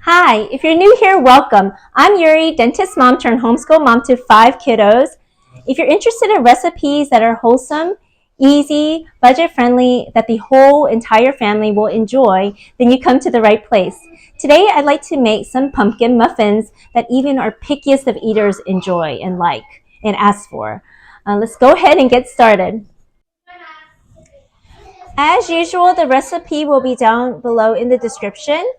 Hi, if you're new here, welcome. I'm Yuri, dentist mom turned homeschool mom to 5 kiddos. If you're interested in recipes that are wholesome, easy, budget-friendly, that the whole entire family will enjoy, then you come to the right place. Today, I'd like to make some pumpkin muffins that even our pickiest of eaters enjoy and like and ask for. Let's go ahead and get started. As usual, the recipe will be down below in the description.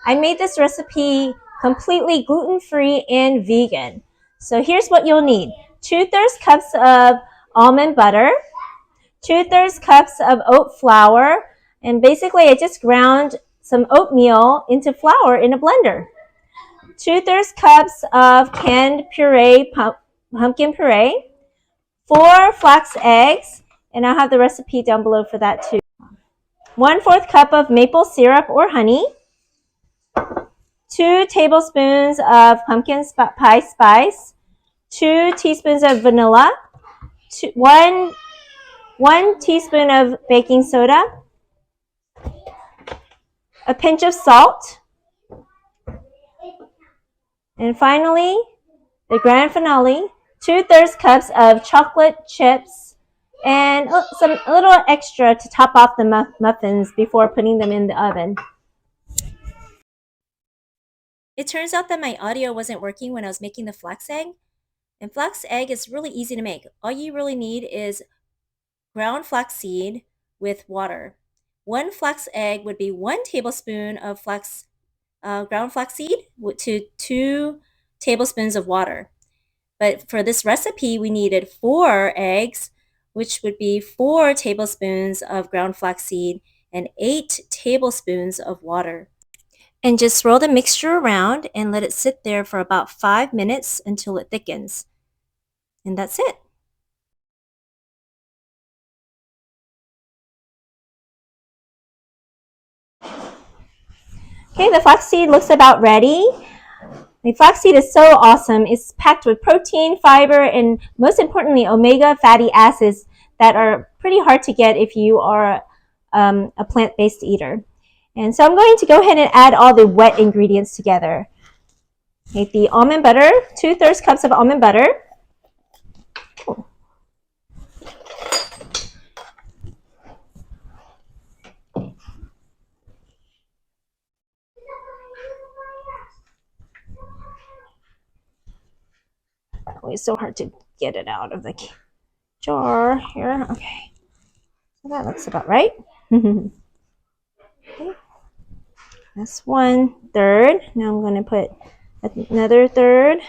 I made this recipe completely gluten-free and vegan. So here's what you'll need. 2/3 cups of almond butter, 2/3 cups of oat flour, and basically I just ground some oatmeal into flour in a blender. 2/3 cups of canned puree, pumpkin puree, 4 flax eggs, and I'll have the recipe down below for that too. 1/4 cup of maple syrup or honey, 2 tablespoons of pumpkin pie spice, 2 teaspoons of vanilla, 1 teaspoon of baking soda, a pinch of salt, and finally, the grand finale, 2/3 cups of chocolate chips, and a little extra to top off the muffins before putting them in the oven. It turns out that my audio wasn't working when I was making the flax egg. And flax egg is really easy to make. All you really need is ground flaxseed with water. 1 flax egg would be 1 tablespoon of ground flaxseed to 2 tablespoons of water. But for this recipe, we needed 4 eggs, which would be 4 tablespoons of ground flaxseed and 8 tablespoons of water. And just swirl the mixture around and let it sit there for about 5 minutes until it thickens. And that's it. Okay, the flaxseed looks about ready. The flaxseed is so awesome. It's packed with protein, fiber, and most importantly, omega fatty acids that are pretty hard to get if you are a plant-based eater. And so I'm going to go ahead and add all the wet ingredients together. Take the almond butter, 2/3 cups of almond butter. It's so hard to get it out of the jar here. Okay, so that looks about right. Okay. That's 1/3. Now I'm going to put another third.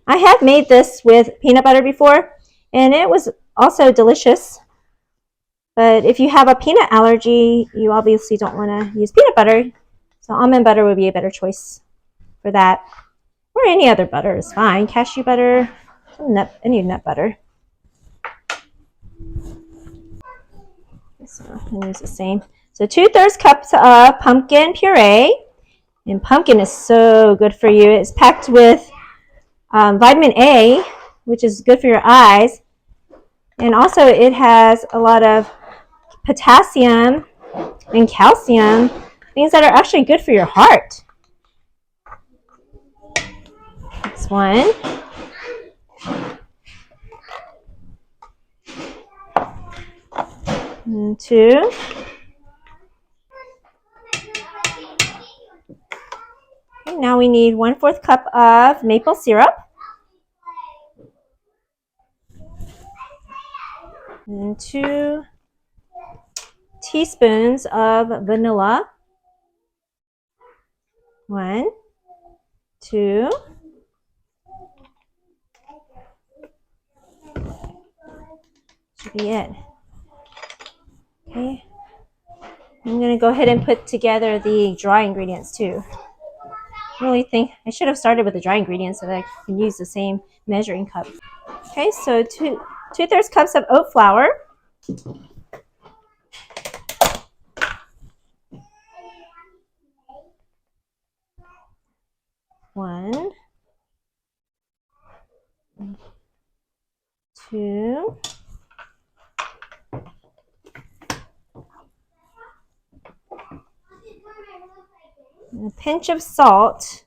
I have made this with peanut butter before, and it was also delicious. But if you have a peanut allergy, you obviously don't want to use peanut butter. So almond butter would be a better choice for that. Or any other butter is fine. Cashew butter, any nut butter. So I'm going to use the same. So 2/3 cups of pumpkin puree. And pumpkin is so good for you. It's packed with vitamin A, which is good for your eyes. And also it has a lot of potassium and calcium, things that are actually good for your heart. That's 1. And 2. Okay, now we need 1/4 cup of maple syrup. And 2 teaspoons of vanilla. 1, 2. Should be it. Okay. I'm going to go ahead and put together the dry ingredients too. I really think I should have started with the dry ingredients so that I can use the same measuring cup. Okay, so 2/3 cups of oat flour. 1, 2, And a pinch of salt.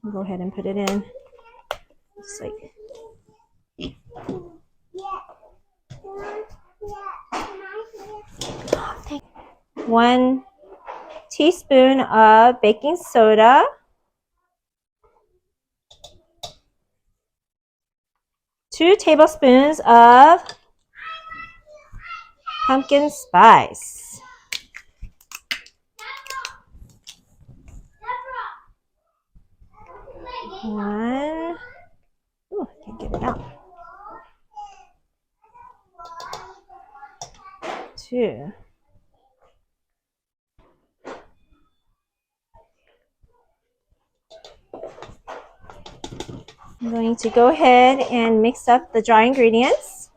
I'll go ahead and put it in. Just like 1 teaspoon of baking soda. 2 tablespoons of pumpkin spice. One. Oh, I can't get it out. 2. I'm going to go ahead and mix up the dry ingredients.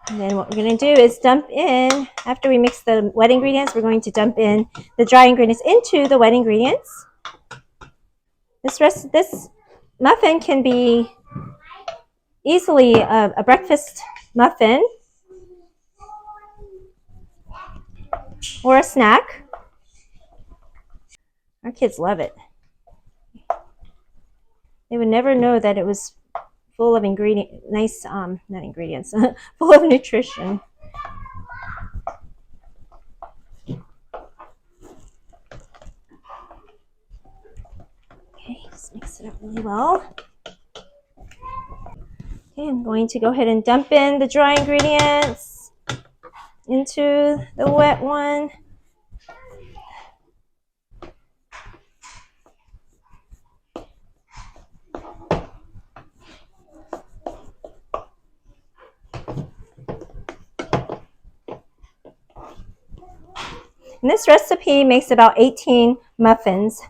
And then what we're going to do is dump in, after we mix the wet ingredients, we're going to dump in the dry ingredients into the wet ingredients. This muffin can be easily a breakfast muffin or a snack. Our kids love it. They would never know that it was full of not ingredients, full of nutrition. Okay, just mix it up really well. Okay, I'm going to go ahead and dump in the dry ingredients into the wet one. And this recipe makes about 18 muffins.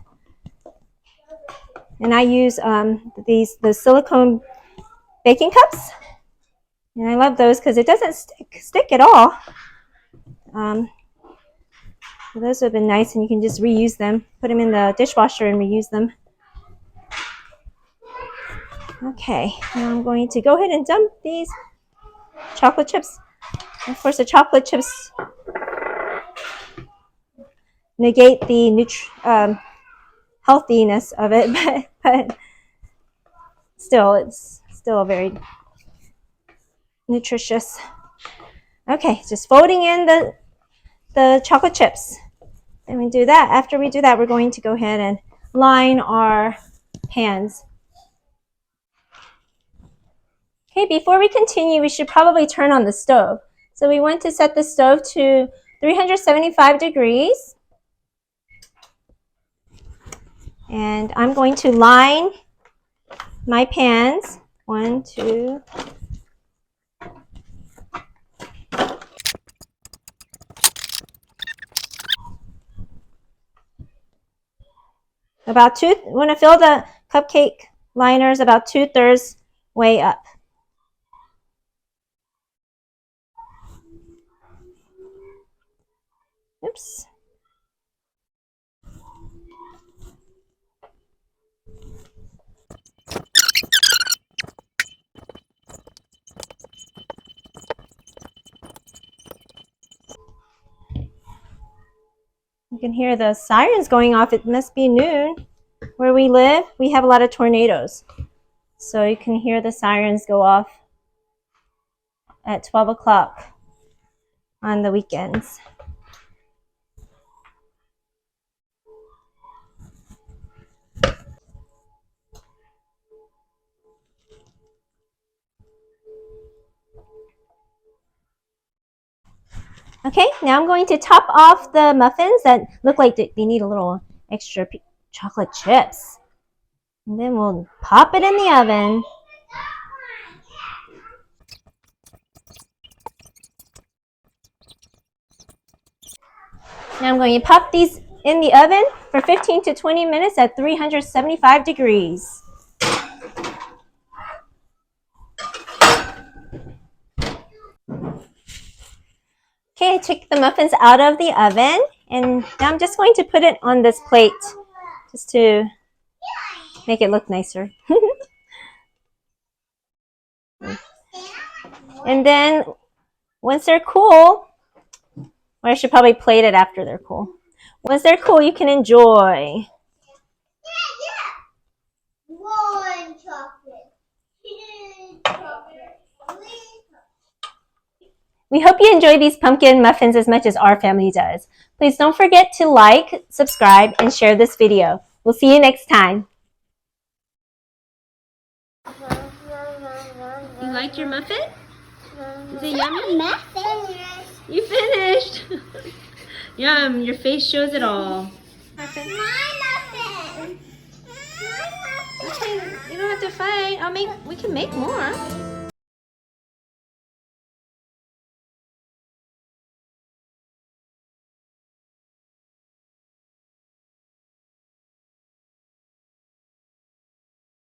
And I use the silicone baking cups. And I love those because it doesn't stick at all. So those have been nice, and you can just reuse them. Put them in the dishwasher and reuse them. Okay, now I'm going to go ahead and dump these chocolate chips. Of course, the chocolate chips negate the healthiness of it, but still, it's still very nutritious. Okay, just folding in the chocolate chips. And we do that. After we do that, we're going to go ahead and line our pans. Okay, before we continue, we should probably turn on the stove. So we want to set the stove to 375 degrees. And I'm going to line my pans. 1, 2. About 2, we want to fill the cupcake liners about 2/3 way up. Oops. You can hear the sirens going off. It must be noon. Where we live, we have a lot of tornadoes. So you can hear the sirens go off at 12 o'clock on the weekends. Okay, now I'm going to top off the muffins that look like they need a little extra chocolate chips. And then we'll pop it in the oven. Now I'm going to pop these in the oven for 15 to 20 minutes at 375 degrees. Okay, I took the muffins out of the oven, and now I'm just going to put it on this plate just to make it look nicer. And then once they're cool, or I should probably plate it after they're cool. Once they're cool, you can enjoy. One chocolate, two chocolate, three. We hope you enjoy these pumpkin muffins as much as our family does. Please don't forget to like, subscribe, and share this video. We'll see you next time. You liked your muffin? Is it yummy? You finished. Yum, your face shows it all. Muffin. My muffin. Okay, you don't have to fight. We can make more.